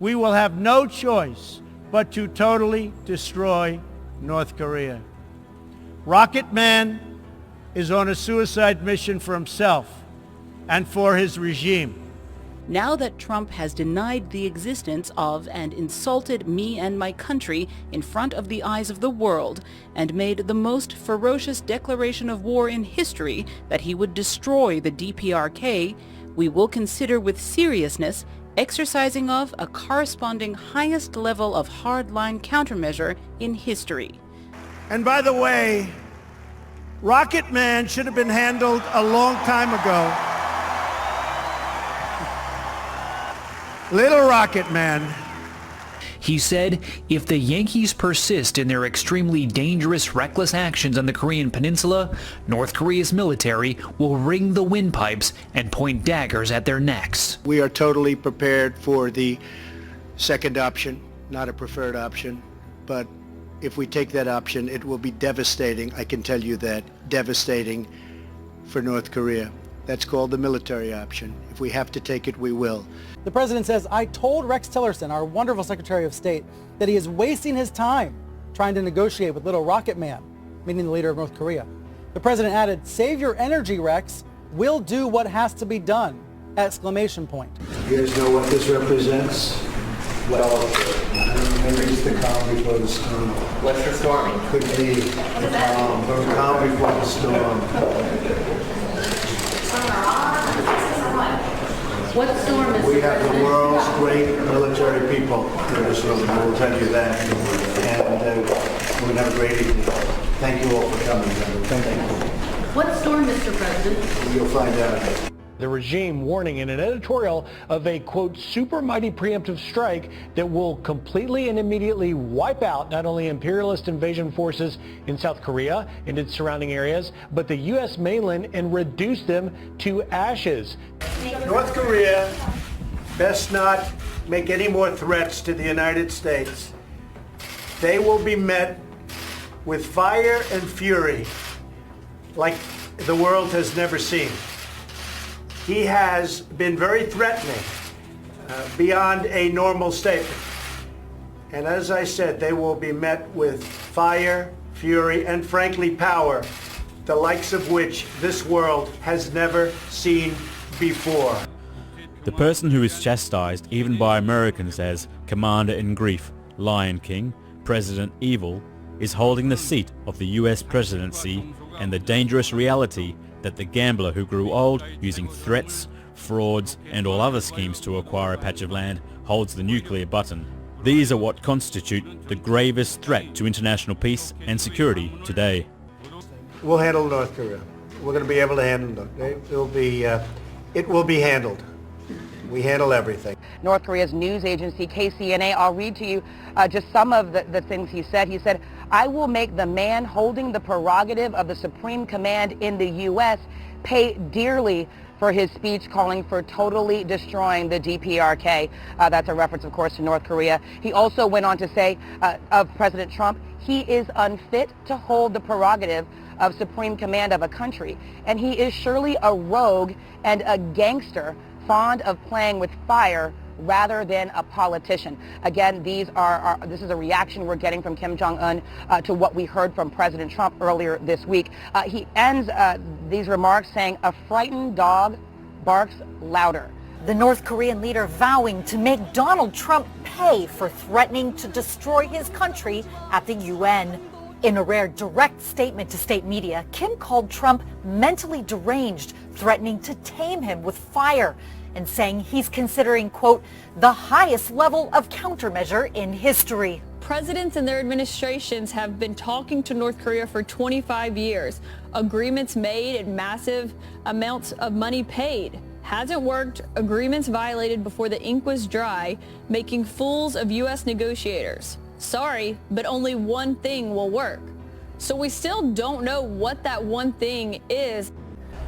We will have no choice but to totally destroy North Korea. Rocket Man is on a suicide mission for himself and for his regime. Now that Trump has denied the existence of and insulted me and my country in front of the eyes of the world and made the most ferocious declaration of war in history that he would destroy the DPRK, we will consider with seriousness exercising of a corresponding highest level of hardline countermeasure in history. And by the way, Rocket Man should have been handled a long time ago. Little Rocket Man. He said if the Yankees persist in their extremely dangerous, reckless actions on the Korean peninsula, North Korea's military will ring the windpipes and point daggers at their necks. We are totally prepared for the second option, not a preferred option, but if we take that option, it will be devastating, I can tell you that, devastating for North Korea. That's called the military option. If we have to take it, we will. The president says, I told Rex Tillerson, our wonderful Secretary of State, that he is wasting his time trying to negotiate with little Rocket Man, meaning the leader of North Korea. The president added, save your energy, Rex. We'll do what has to be done! Exclamation point. You guys know what this represents? Well, maybe it's the calm before the storm. What's the storming? Could be the calm before the storm. What storm is We have the world's great military people in this room, I will tell you that. And we're going to have a great evening. Thank you all for coming. Thank you. What storm, Mr. President? You'll find out. The regime warning in an editorial of a, quote, super mighty preemptive strike that will completely and immediately wipe out not only imperialist invasion forces in South Korea and its surrounding areas, but the U.S. mainland and reduce them to ashes. North Korea best not make any more threats to the United States. They will be met with fire and fury like the world has never seen. He has been very threatening beyond a normal statement. And as I said, they will be met with fire, fury, and frankly power, the likes of which this world has never seen before. The person who is chastised even by Americans as Commander-in-Grief, Lion King, President Evil, is holding the seat of the US presidency and the dangerous reality that the gambler who grew old using threats, frauds and all other schemes to acquire a patch of land holds the nuclear button. These are what constitute the gravest threat to international peace and security today. We'll handle North Korea. We're going to be able to handle it. It will be handled. We handle everything. North Korea's news agency KCNA, I'll read to you just some of the things he said. He said, I will make the man holding the prerogative of the supreme command in the U.S. pay dearly for his speech calling for totally destroying the DPRK. That's a reference, of course, to North Korea. He also went on to say of President Trump, he is unfit to hold the prerogative of supreme command of a country. And he is surely a rogue and a gangster fond of playing with fire rather than a politician. Again, this is a reaction we're getting from Kim Jong-un to what we heard from President Trump earlier this week. He ends these remarks saying, a frightened dog barks louder. The North Korean leader vowing to make Donald Trump pay for threatening to destroy his country at the UN. In a rare direct statement to state media, Kim called Trump mentally deranged, threatening to tame him with fire, and saying he's considering, quote, the highest level of countermeasure in history. Presidents and their administrations have been talking to North Korea for 25 years. Agreements made and massive amounts of money paid. Hasn't worked. Agreements violated before the ink was dry, making fools of U.S. negotiators. Sorry, but only one thing will work. So we still don't know what that one thing is.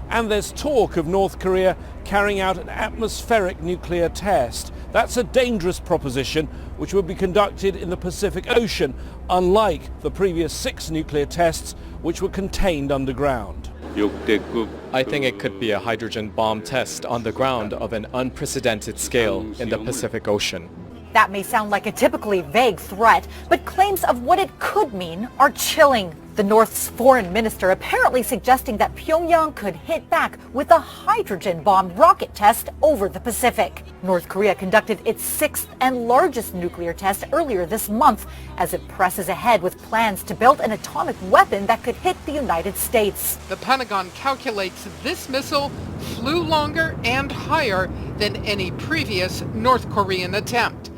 And there's talk of North Korea carrying out an atmospheric nuclear test. That's a dangerous proposition which will be conducted in the Pacific Ocean, unlike the previous 6 nuclear tests which were contained underground. I think it could be a hydrogen bomb test on the ground of an unprecedented scale in the Pacific Ocean. That may sound like a typically vague threat, but claims of what it could mean are chilling. The North's foreign minister apparently suggesting that Pyongyang could hit back with a hydrogen bomb rocket test over the Pacific. North Korea conducted its sixth and largest nuclear test earlier this month as it presses ahead with plans to build an atomic weapon that could hit the United States. The Pentagon calculates this missile flew longer and higher than any previous North Korean attempt.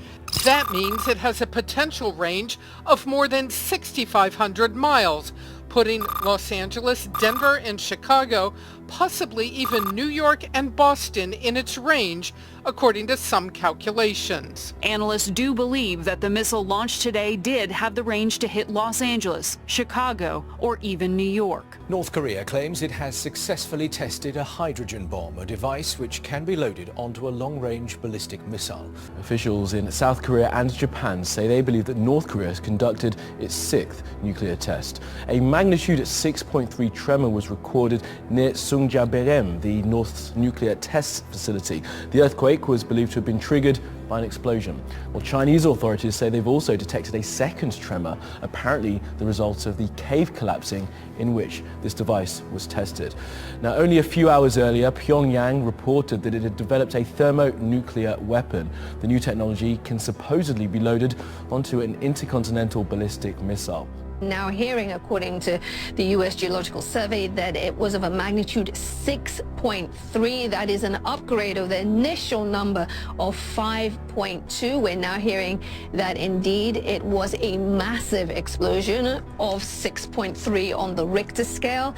That means it has a potential range of more than 6,500 miles, putting Los Angeles, Denver, and Chicago, possibly even New York and Boston in its range, according to some calculations. Analysts do believe that the missile launched today did have the range to hit Los Angeles, Chicago, or even New York. North Korea claims it has successfully tested a hydrogen bomb, a device which can be loaded onto a long-range ballistic missile. Officials in South Korea and Japan say they believe that North Korea has conducted its sixth nuclear test. A magnitude 6.3 tremor was recorded near Sungjaberem, the North's nuclear test facility. The earthquake was believed to have been triggered by an explosion. Well, Chinese authorities say they've also detected a second tremor, apparently the result of the cave collapsing in which this device was tested. Now, only a few hours earlier, Pyongyang reported that it had developed a thermonuclear weapon. The new technology can supposedly be loaded onto an intercontinental ballistic missile. Now hearing, according to the U.S. Geological Survey, that it was of a magnitude 6.3. That is an upgrade of the initial number of 5.2. We're now hearing that indeed it was a massive explosion of 6.3 on the Richter scale.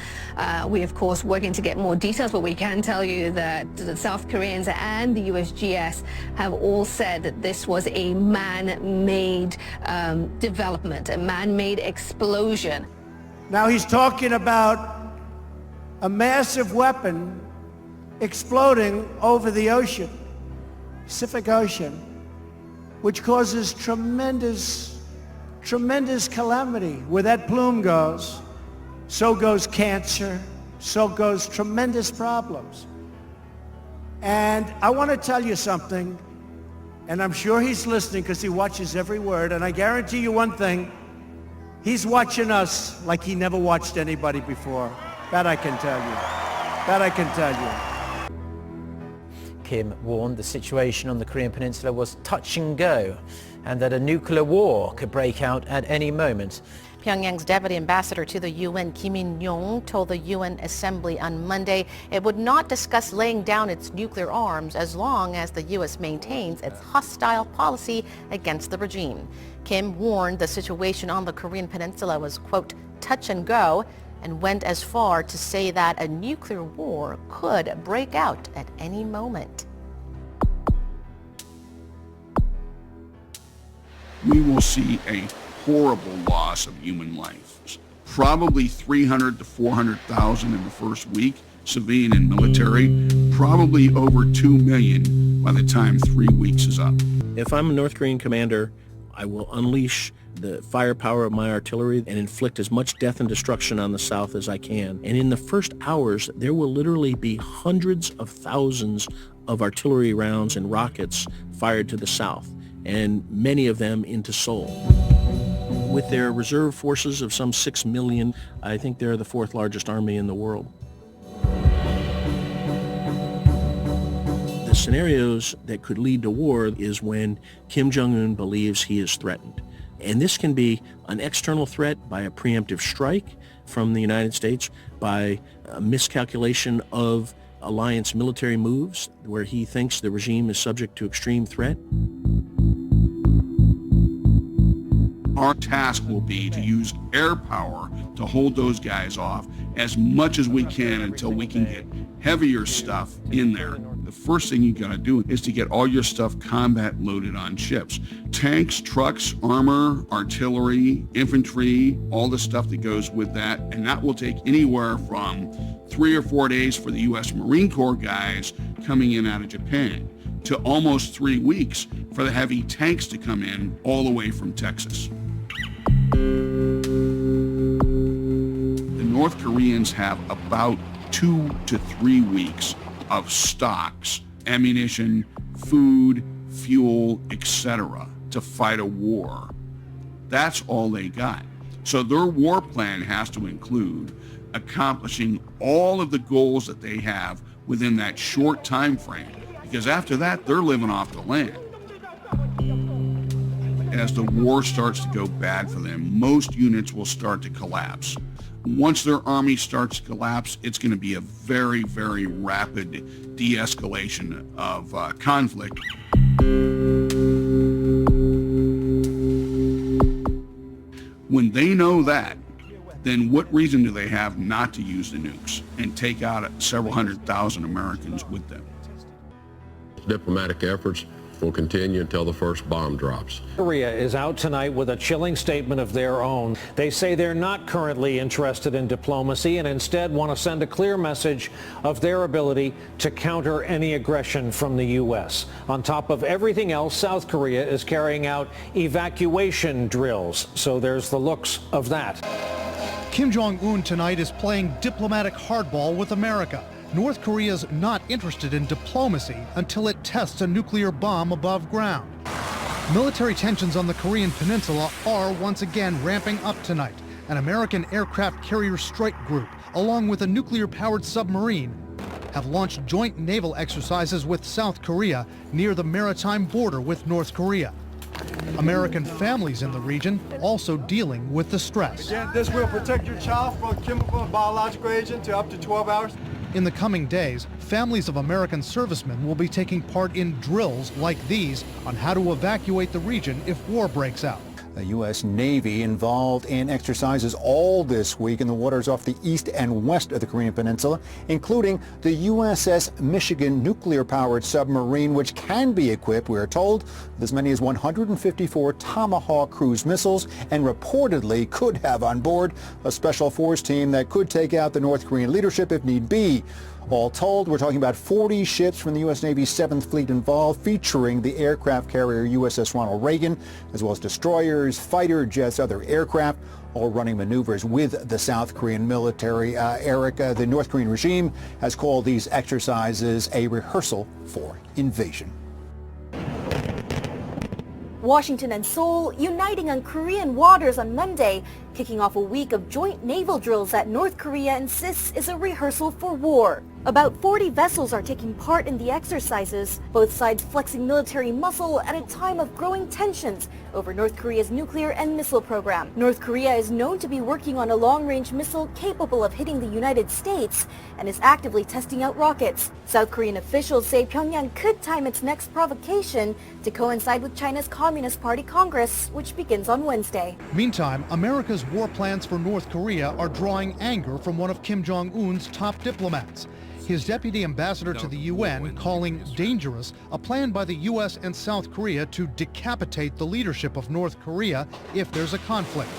We, of course, working to get more details, but we can tell you that the South Koreans and the USGS have all said that this was a man-made development, a man-made explosion. Now he's talking about a massive weapon exploding over the ocean, Pacific Ocean, which causes tremendous calamity. Where that plume goes, so goes cancer, so goes tremendous problems. And I want to tell you something, and I'm sure he's listening because he watches every word, and I guarantee you one thing, he's watching us like he never watched anybody before. That I can tell you. That I can tell you. Kim warned the situation on the Korean Peninsula was touch and go, and that a nuclear war could break out at any moment. Pyongyang's deputy ambassador to the UN, Kim In-yong, told the UN Assembly on Monday it would not discuss laying down its nuclear arms as long as the U.S. maintains its hostile policy against the regime. Kim warned the situation on the Korean Peninsula was, quote, touch and go, and went as far to say that a nuclear war could break out at any moment. We will see a horrible loss of human life. Probably 300 to 400,000 in the first week, civilian and military, probably over 2 million by the time 3 weeks is up. If I'm a North Korean commander, I will unleash the firepower of my artillery and inflict as much death and destruction on the South as I can. And in the first hours, there will literally be hundreds of thousands of artillery rounds and rockets fired to the South, and many of them into Seoul. With their reserve forces of some 6 million, I think they're the fourth largest army in the world. The scenarios that could lead to war is when Kim Jong-un believes he is threatened. And this can be an external threat by a preemptive strike from the United States, by a miscalculation of alliance military moves where he thinks the regime is subject to extreme threat. Our task will be to use air power to hold those guys off as much as we can until we can get heavier stuff in there. The first thing you got to do is to get all your stuff combat loaded on ships. Tanks, trucks, armor, artillery, infantry, all the stuff that goes with that. And that will take anywhere from 3 or 4 days for the U.S. Marine Corps guys coming in out of Japan to almost 3 weeks for the heavy tanks to come in all the way from Texas. The North Koreans have about 2 to 3 weeks of stocks, ammunition, food, fuel, etc., to fight a war. That's all they got. So their war plan has to include accomplishing all of the goals that they have within that short time frame, because after that, they're living off the land. As the war starts to go bad for them, most units will start to collapse. Once their army starts to collapse, it's going to be a very, very rapid de-escalation of conflict. When they know that, then what reason do they have not to use the nukes and take out several 100,000 Americans with them? Diplomatic efforts will continue until the first bomb drops. Korea is out tonight with a chilling statement of their own. They say they're not currently interested in diplomacy and instead want to send a clear message of their ability to counter any aggression from the U.S. On top of everything else, South Korea is carrying out evacuation drills. So there's the looks of that. Kim Jong-un tonight is playing diplomatic hardball with America. North Korea's not interested in diplomacy until it tests a nuclear bomb above ground. Military tensions on the Korean peninsula are once again ramping up tonight. An American aircraft carrier strike group, along with a nuclear-powered submarine, have launched joint naval exercises with South Korea near the maritime border with North Korea. American families in the region also dealing with the stress. Again, this will protect your child from chemical and biological agent to up to 12 hours. In the coming days, families of American servicemen will be taking part in drills like these on how to evacuate the region if war breaks out. The U.S. Navy involved in exercises all this week in the waters off the east and west of the Korean Peninsula, including the USS Michigan nuclear-powered submarine, which can be equipped, we are told, with as many as 154 Tomahawk cruise missiles and reportedly could have on board a special force team that could take out the North Korean leadership if need be. All told, we're talking about 40 ships from the U.S. Navy's 7th Fleet involved, featuring the aircraft carrier USS Ronald Reagan, as well as destroyers, fighter jets, other aircraft, all running maneuvers with the South Korean military. Eric, the North Korean regime has called these exercises a rehearsal for invasion. Washington and Seoul uniting on Korean waters on Monday, kicking off a week of joint naval drills that North Korea insists is a rehearsal for war. About 40 vessels are taking part in the exercises, both sides flexing military muscle at a time of growing tensions over North Korea's nuclear and missile program. North Korea is known to be working on a long-range missile capable of hitting the United States and is actively testing out rockets. South Korean officials say Pyongyang could time its next provocation to coincide with China's Communist Party Congress, which begins on Wednesday. Meantime, America's war plans for North Korea are drawing anger from one of Kim Jong-un's top diplomats. His deputy ambassador to the UN calling dangerous a plan by the U.S. and South Korea to decapitate the leadership of North Korea if there's a conflict.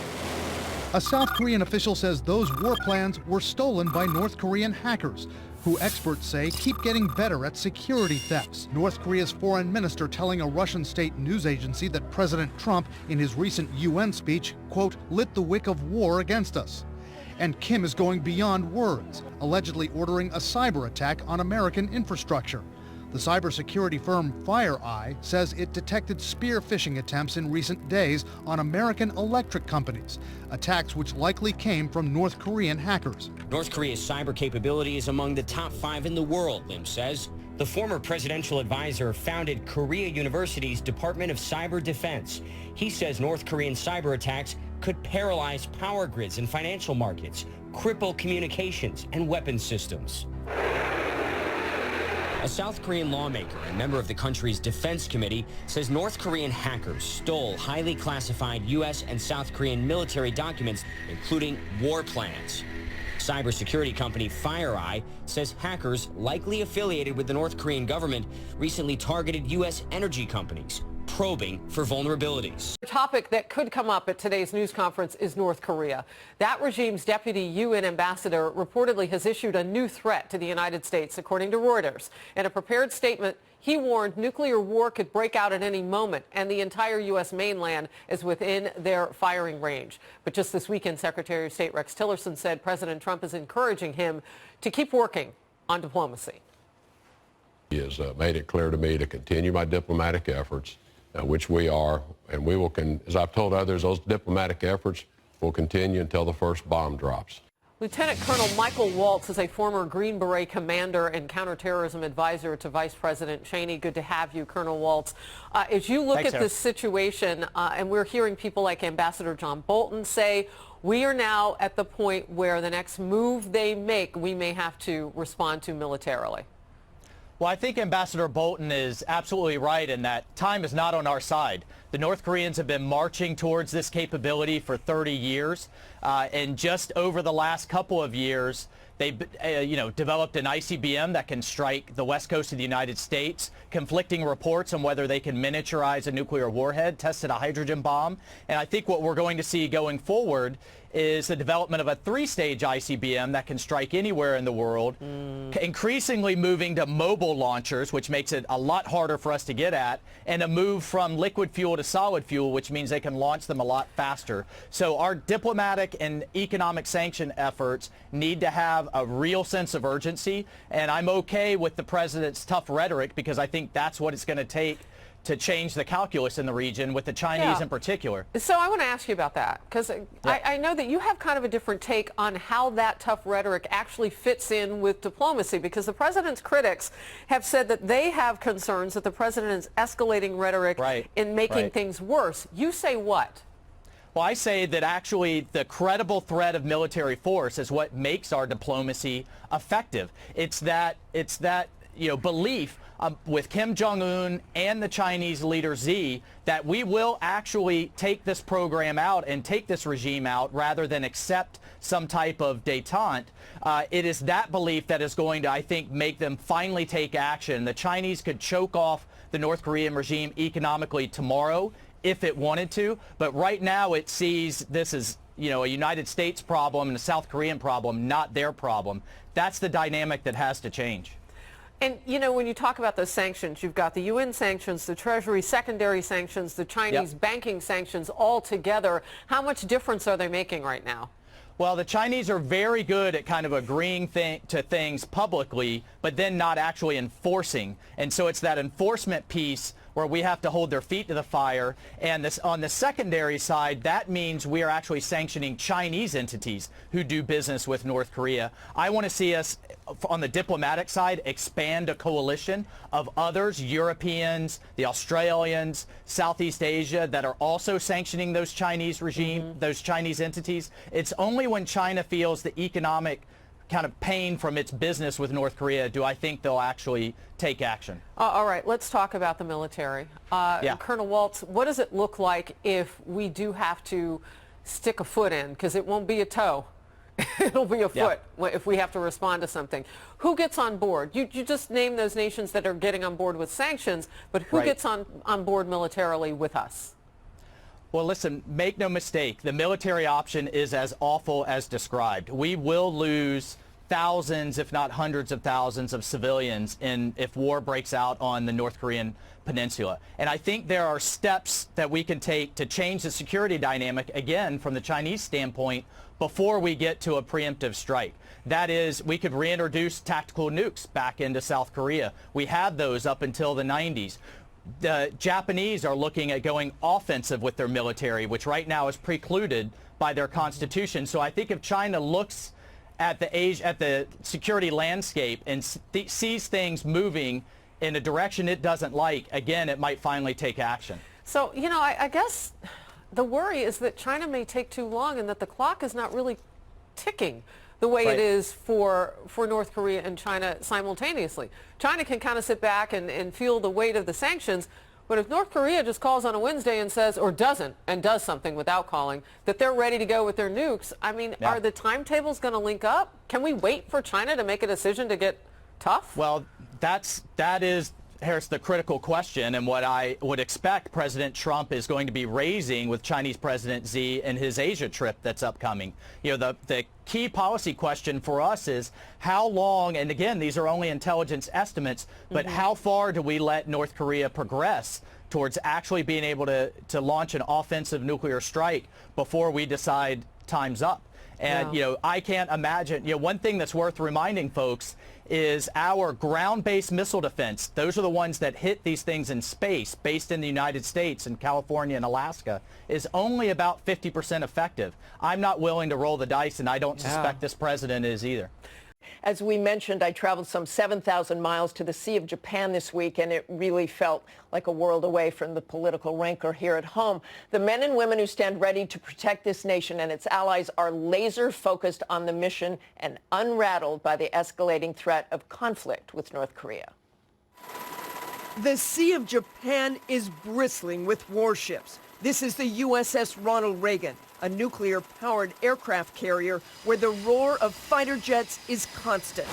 A South Korean official says those war plans were stolen by North Korean hackers, who experts say keep getting better at security thefts. North Korea's foreign minister telling a Russian state news agency that President Trump, in his recent UN speech, quote, lit the wick of war against us. And Kim is going beyond words, allegedly ordering a cyber attack on American infrastructure. The cybersecurity firm FireEye says it detected spear phishing attempts in recent days on American electric companies, attacks which likely came from North Korean hackers. North Korea's cyber capability is among the top 5 in the world, Lim says. The former presidential advisor founded Korea University's Department of Cyber Defense. He says North Korean cyber attacks could paralyze power grids and financial markets, cripple communications and weapons systems. A South Korean lawmaker and member of the country's defense committee says North Korean hackers stole highly classified U.S. and South Korean military documents, including war plans. Cybersecurity company FireEye says hackers likely affiliated with the North Korean government recently targeted U.S. energy companies, probing for vulnerabilities. A topic that could come up at today's news conference is North Korea. That regime's deputy UN ambassador reportedly has issued a new threat to the United States, according to Reuters. In a prepared statement, he warned nuclear war could break out at any moment, and the entire U.S. mainland is within their firing range. But just this weekend, Secretary of State Rex Tillerson said President Trump is encouraging him to keep working on diplomacy. has made it clear to me to continue my diplomatic efforts, which we are, and we will, as I've told others, those diplomatic efforts will continue until the first bomb drops. Lieutenant Colonel Michael Waltz is a former Green Beret commander and counterterrorism advisor to Vice President Cheney. Good to have you, Colonel Waltz. As you look at this situation, and we're hearing people like Ambassador John Bolton say, we are now at the point where the next move they make, we may have to respond to militarily. Well, I think Ambassador Bolton is absolutely right in that time is not on our side. The North Koreans have been marching towards this capability for 30 years, and just over the last couple of years, they've developed an ICBM that can strike the west coast of the United States, conflicting reports on whether they can miniaturize a nuclear warhead, tested a hydrogen bomb, and I think what we're going to see going forward is the development of a three-stage ICBM that can strike anywhere in the world, increasingly moving to mobile launchers, which makes it a lot harder for us to get at, and a move from liquid fuel to solid fuel, which means they can launch them a lot faster. So our diplomatic and economic sanction efforts need to have a real sense of urgency, and I'm okay with the president's tough rhetoric because I think that's what it's going to take to change the calculus in the region with the Chinese in particular. So I want to ask you about that because I know that you have kind of a different take on how that tough rhetoric actually fits in with diplomacy, because the president's critics have said that they have concerns that the president is escalating rhetoric in making things worse. You say what? Well, I say that actually the credible threat of military force is what makes our diplomacy effective. It's that belief with Kim Jong-un and the Chinese leader Xi that we will actually take this program out and take this regime out rather than accept some type of détente. It is that belief that is going to, I think, make them finally take action. The Chinese could choke off the North Korean regime economically tomorrow if it wanted to, but right now it sees this as a United States problem and a South Korean problem, not their problem. That's the dynamic that has to change. And, when you talk about those sanctions, you've got the UN sanctions, the Treasury secondary sanctions, the Chinese banking sanctions all together. How much difference are they making right now? Well, the Chinese are very good at kind of agreeing to things publicly, but then not actually enforcing. And so it's that enforcement piece where we have to hold their feet to the fire. And on the secondary side, that means we are actually sanctioning Chinese entities who do business with North Korea. I want to see us, on the diplomatic side, expand a coalition of others, Europeans, the Australians, Southeast Asia, that are also sanctioning those Chinese regime, those Chinese entities. It's only when China feels the economic kind of pain from its business with North Korea do I think they'll actually take action. All right, let's talk about the military. Colonel Waltz, what does it look like if we do have to stick a foot in? Because it won't be a toe. It'll be a foot if we have to respond to something. Who gets on board? You just name those nations that are getting on board with sanctions, but who gets on board militarily with us? Well, listen, make no mistake, the military option is as awful as described. We will lose thousands, if not hundreds of thousands of civilians if war breaks out on the North Korean peninsula. And I think there are steps that we can take to change the security dynamic, again, from the Chinese standpoint, before we get to a preemptive strike. That is, we could reintroduce tactical nukes back into South Korea. We had those up until the 90s. The Japanese are looking at going offensive with their military, which right now is precluded by their constitution. So I think if China looks at the security landscape and sees things moving in a direction it doesn't like, again, it might finally take action. So, I guess the worry is that China may take too long and that the clock is not really ticking the way it is for North Korea and China simultaneously. China can kind of sit back and feel the weight of the sanctions, but if North Korea just calls on a Wednesday and says, or doesn't, and does something without calling, that they're ready to go with their nukes, I mean, are the timetables going to link up? Can we wait for China to make a decision to get tough? Well, that is, Harris, the critical question, and what I would expect President Trump is going to be raising with Chinese President Xi in his Asia trip that's upcoming. The key policy question for us is how long, and again, these are only intelligence estimates, but how far do we let North Korea progress towards actually being able to launch an offensive nuclear strike before we decide time's up? And, I can't imagine, one thing that's worth reminding folks is our ground-based missile defense. Those are the ones that hit these things in space, based in the United States and California and Alaska, is only about 50% effective. I'm not willing to roll the dice, and I don't suspect this president is either. As we mentioned, I traveled some 7,000 miles to the Sea of Japan this week, and it really felt like a world away from the political rancor here at home. The men and women who stand ready to protect this nation and its allies are laser focused on the mission and unrattled by the escalating threat of conflict with North Korea. The Sea of Japan is bristling with warships. This is the USS Ronald Reagan, a nuclear-powered aircraft carrier where the roar of fighter jets is constant.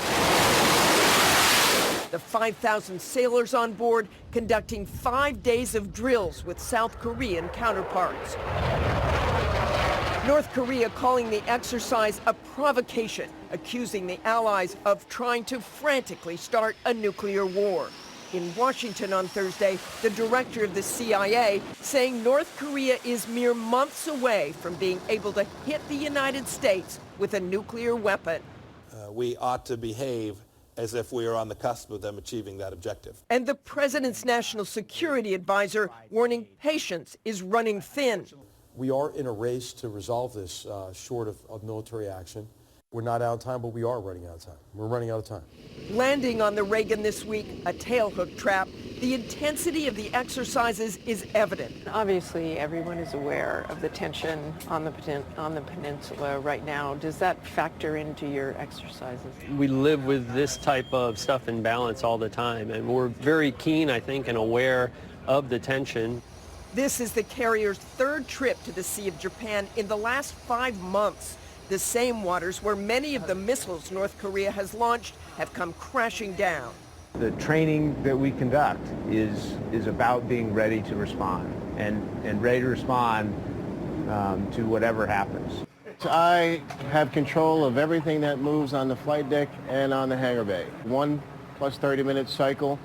The 5,000 sailors on board conducting 5 days of drills with South Korean counterparts. North Korea calling the exercise a provocation, accusing the allies of trying to frantically start a nuclear war. In Washington on Thursday, the director of the CIA saying North Korea is mere months away from being able to hit the United States with a nuclear weapon. We ought to behave as if we are on the cusp of them achieving that objective. And the president's national security advisor warning patience is running thin. We are in a race to resolve this short of military action. We're not out of time, but we are running out of time. We're running out of time. Landing on the Reagan this week, a tailhook trap, the intensity of the exercises is evident. Obviously, everyone is aware of the tension on the peninsula right now. Does that factor into your exercises? We live with this type of stuff in balance all the time, and we're very keen, I think, and aware of the tension. This is the carrier's third trip to the Sea of Japan in the last 5 months. The same waters where many of the missiles North Korea has launched have come crashing down. The training that we conduct is about being ready to respond and ready to respond to whatever happens. I have control of everything that moves on the flight deck and on the hangar bay. 1 plus 30-minute cycle.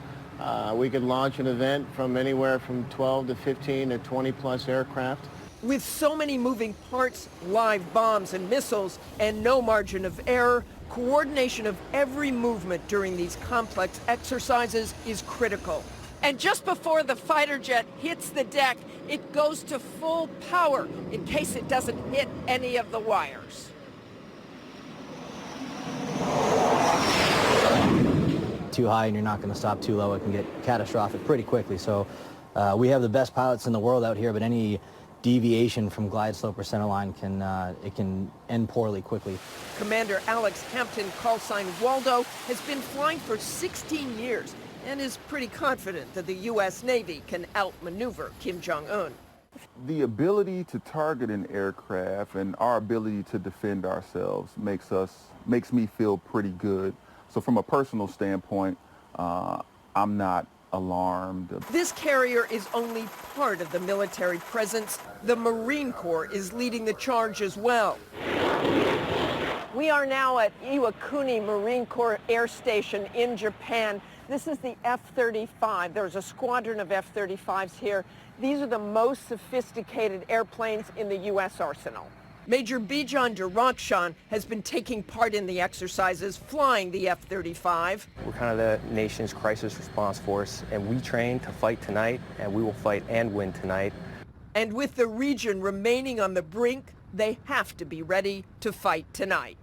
We could launch an event from anywhere from 12 to 15 to 20 plus aircraft. With so many moving parts, live bombs and missiles, and no margin of error, coordination of every movement during these complex exercises is critical. And just before the fighter jet hits the deck, it goes to full power in case it doesn't hit any of the wires. Too high and you're not going to stop too low, it can get catastrophic pretty quickly. So we have the best pilots in the world out here, but any deviation from glide slope or center line can end poorly quickly. Commander Alex Hampton, call sign Waldo, has been flying for 16 years and is pretty confident that the U.S. Navy can outmaneuver Kim Jong-un. The ability to target an aircraft and our ability to defend ourselves makes me feel pretty good. So from a personal standpoint, I'm not alarmed. This carrier is only part of the military presence. The Marine Corps is leading the charge as well. We are now at Iwakuni Marine Corps Air Station in Japan. This is the F-35. There's a squadron of F-35s here. These are the most sophisticated airplanes in the U.S. arsenal. Major Bijan Durakshan has been taking part in the exercises, flying the F-35. We're kind of the nation's crisis response force, and we train to fight tonight, and we will fight and win tonight. And with the region remaining on the brink, they have to be ready to fight tonight.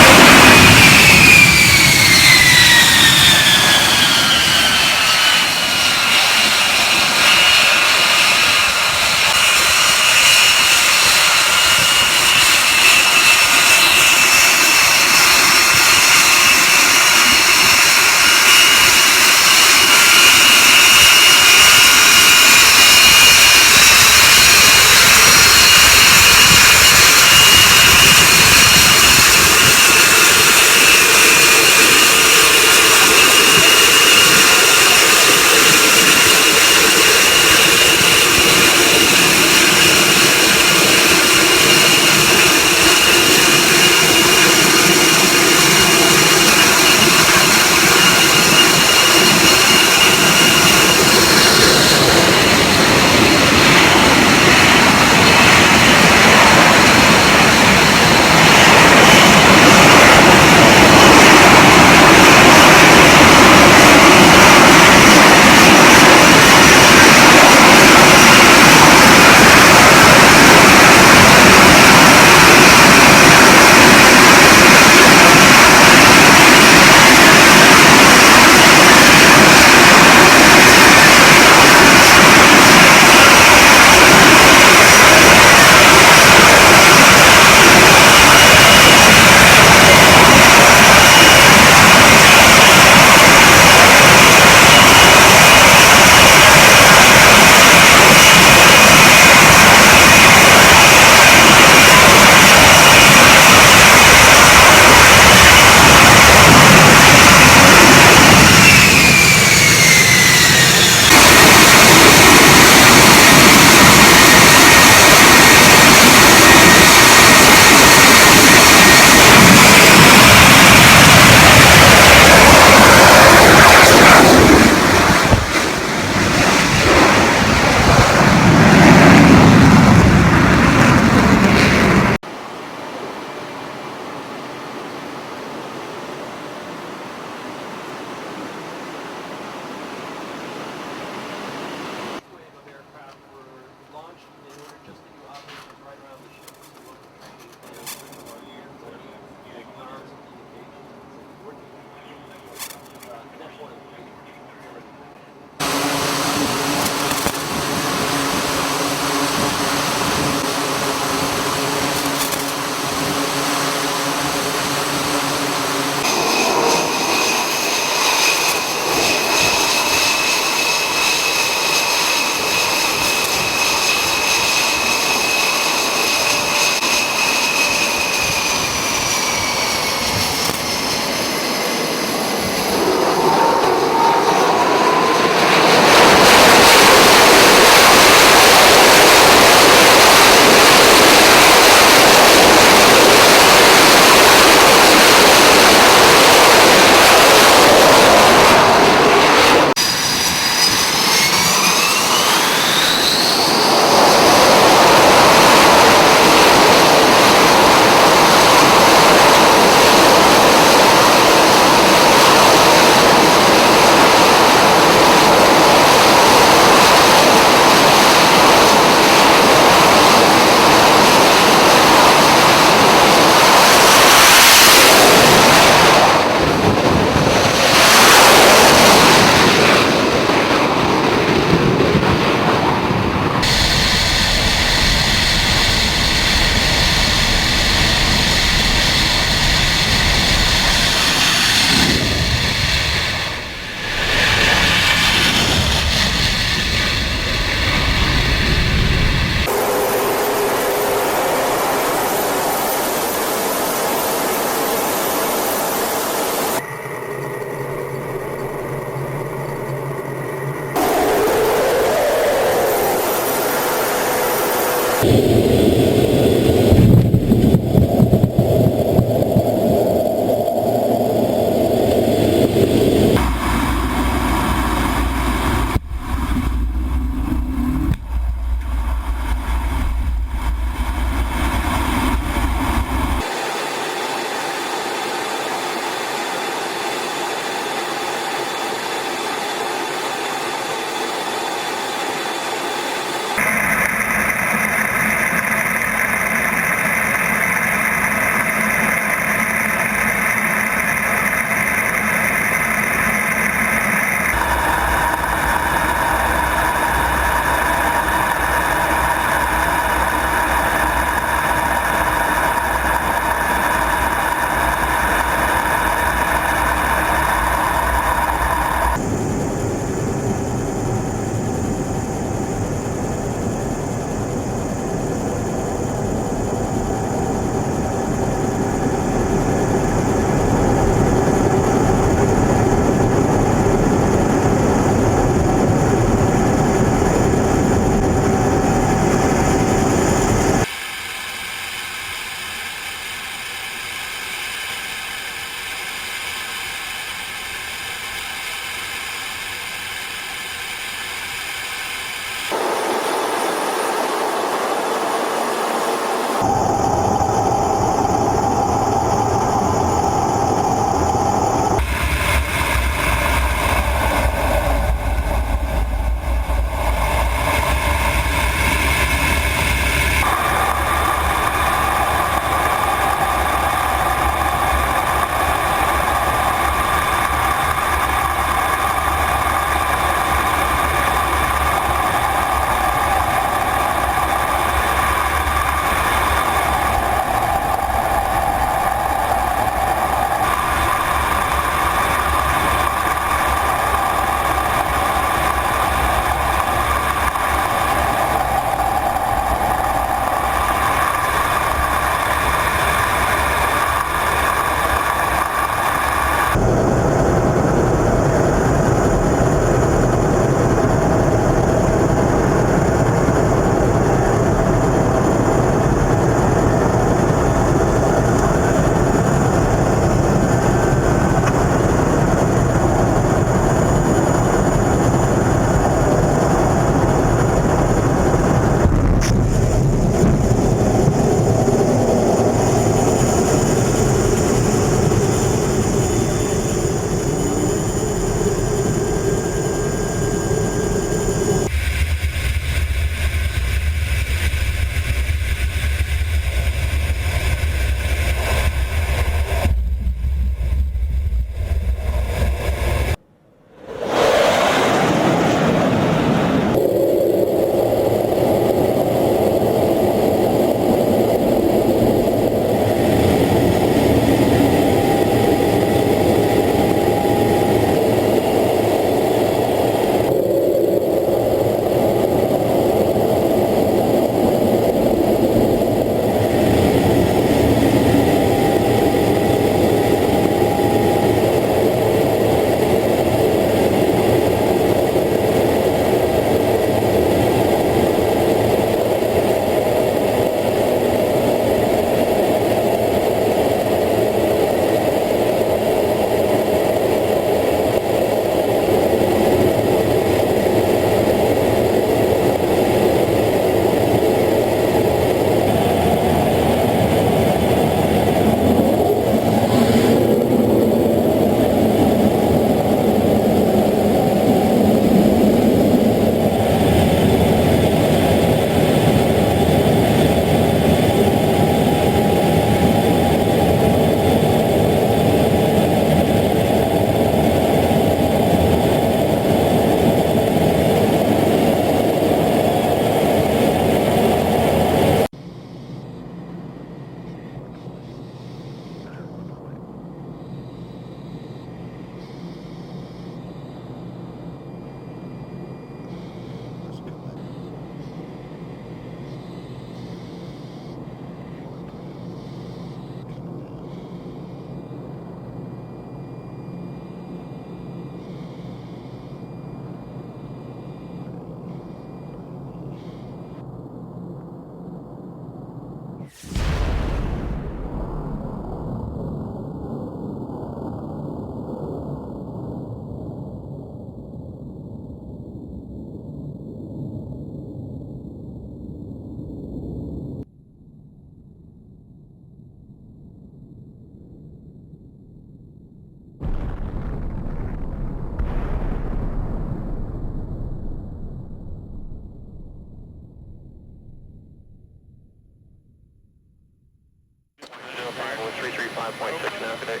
5.6 now, today.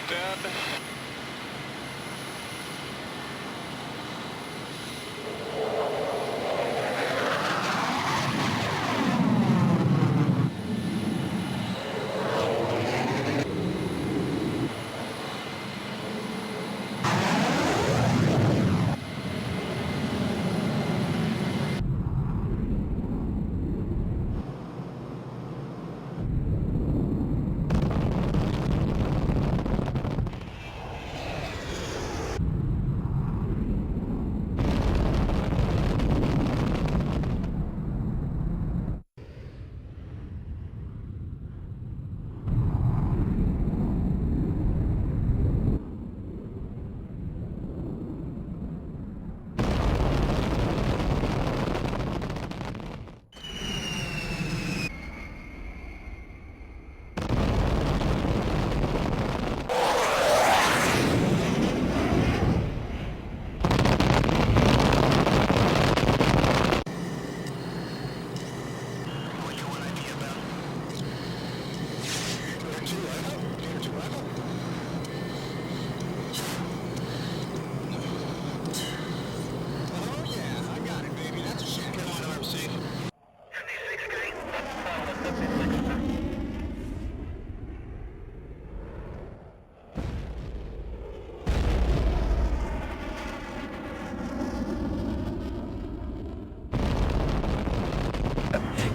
Stand.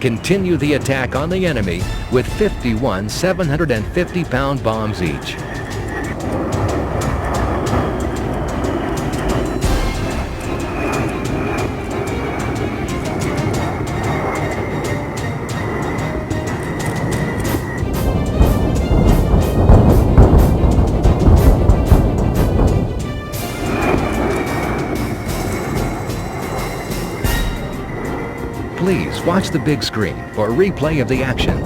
Continue the attack on the enemy with 51 750-pound bombs each. Please watch the big screen for a replay of the action.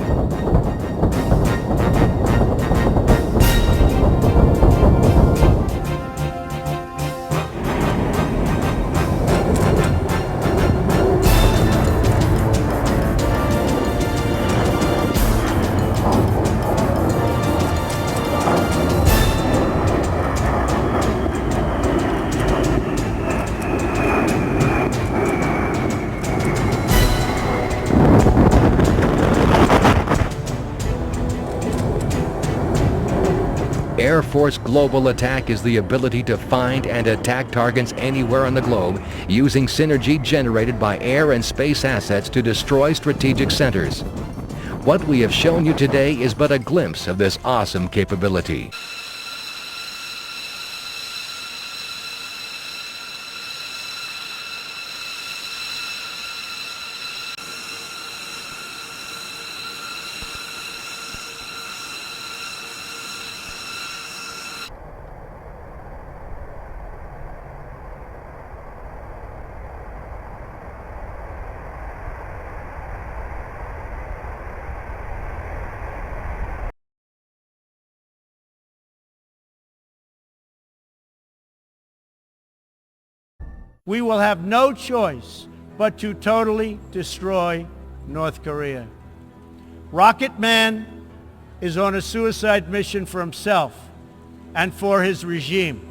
Air Force Global Attack is the ability to find and attack targets anywhere on the globe using synergy generated by air and space assets to destroy strategic centers. What we have shown you today is but a glimpse of this awesome capability. We will have no choice but to totally destroy North Korea. Rocket Man is on a suicide mission for himself and for his regime.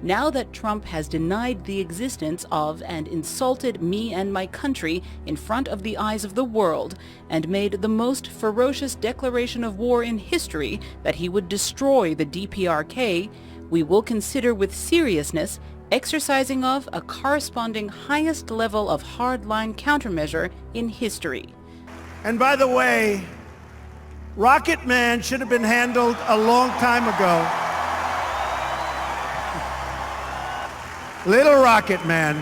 Now that Trump has denied the existence of and insulted me and my country in front of the eyes of the world and made the most ferocious declaration of war in history that he would destroy the DPRK, we will consider with seriousness exercising of a corresponding highest level of hardline countermeasure in history. And by the way, Rocket Man should have been handled a long time ago. Little Rocket Man.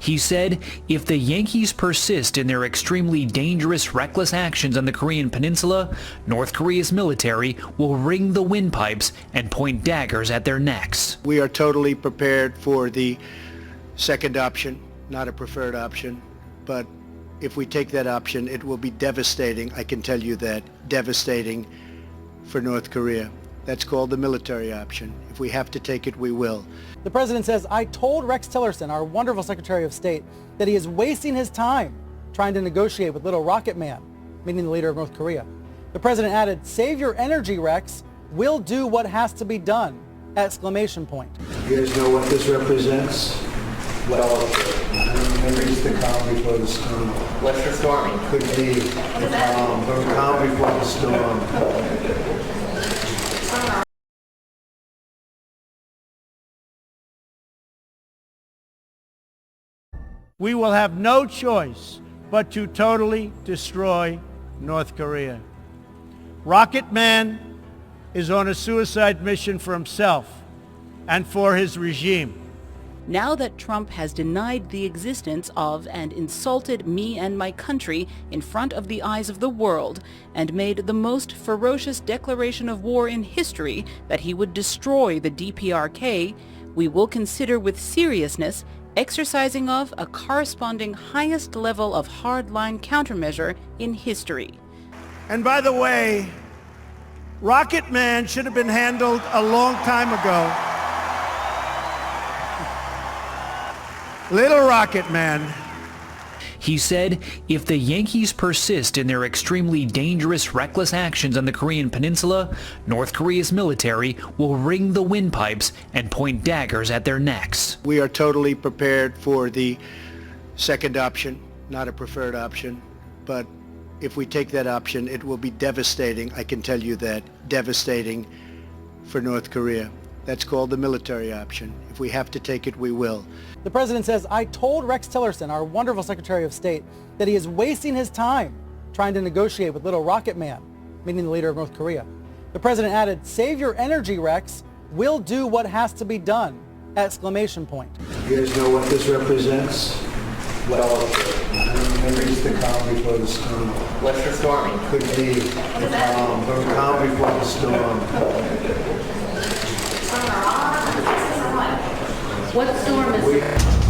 He said, if the Yankees persist in their extremely dangerous, reckless actions on the Korean peninsula, North Korea's military will ring the windpipes and point daggers at their necks. We are totally prepared for the second option, not a preferred option, but if we take that option, it will be devastating, I can tell you that, devastating for North Korea. That's called the military option. If we have to take it, we will. The president says, I told Rex Tillerson, our wonderful Secretary of State, that he is wasting his time trying to negotiate with little Rocket Man, meaning the leader of North Korea. The president added, "Save your energy, Rex. We'll do what has to be done!" Exclamation point. You guys know what this represents? Well, remember just the calm before the storm. What's the storming? Could be the calm before the storm. We will have no choice but to totally destroy North Korea. Rocket Man is on a suicide mission for himself and for his regime. Now that Trump has denied the existence of and insulted me and my country in front of the eyes of the world and made the most ferocious declaration of war in history that he would destroy the DPRK, we will consider with seriousness exercising of a corresponding highest level of hardline countermeasure in history. And by the way, Rocket Man should have been handled a long time ago. Little Rocket Man. He said, if the Yankees persist in their extremely dangerous, reckless actions on the Korean peninsula, North Korea's military will ring the windpipes and point daggers at their necks. We are totally prepared for the second option, not a preferred option, but if we take that option, it will be devastating. I can tell you that. Devastating for North Korea. That's called the military option. If we have to take it, we will. The president says, "I told Rex Tillerson, our wonderful Secretary of State, that he is wasting his time trying to negotiate with little Rocket Man," meaning the leader of North Korea. The president added, "Save your energy, Rex. We'll do what has to be done!" Exclamation point. You guys know what this represents? Well, remember just the calm before the storm. What's the storming? Could be the calm before the storm. What storm is it?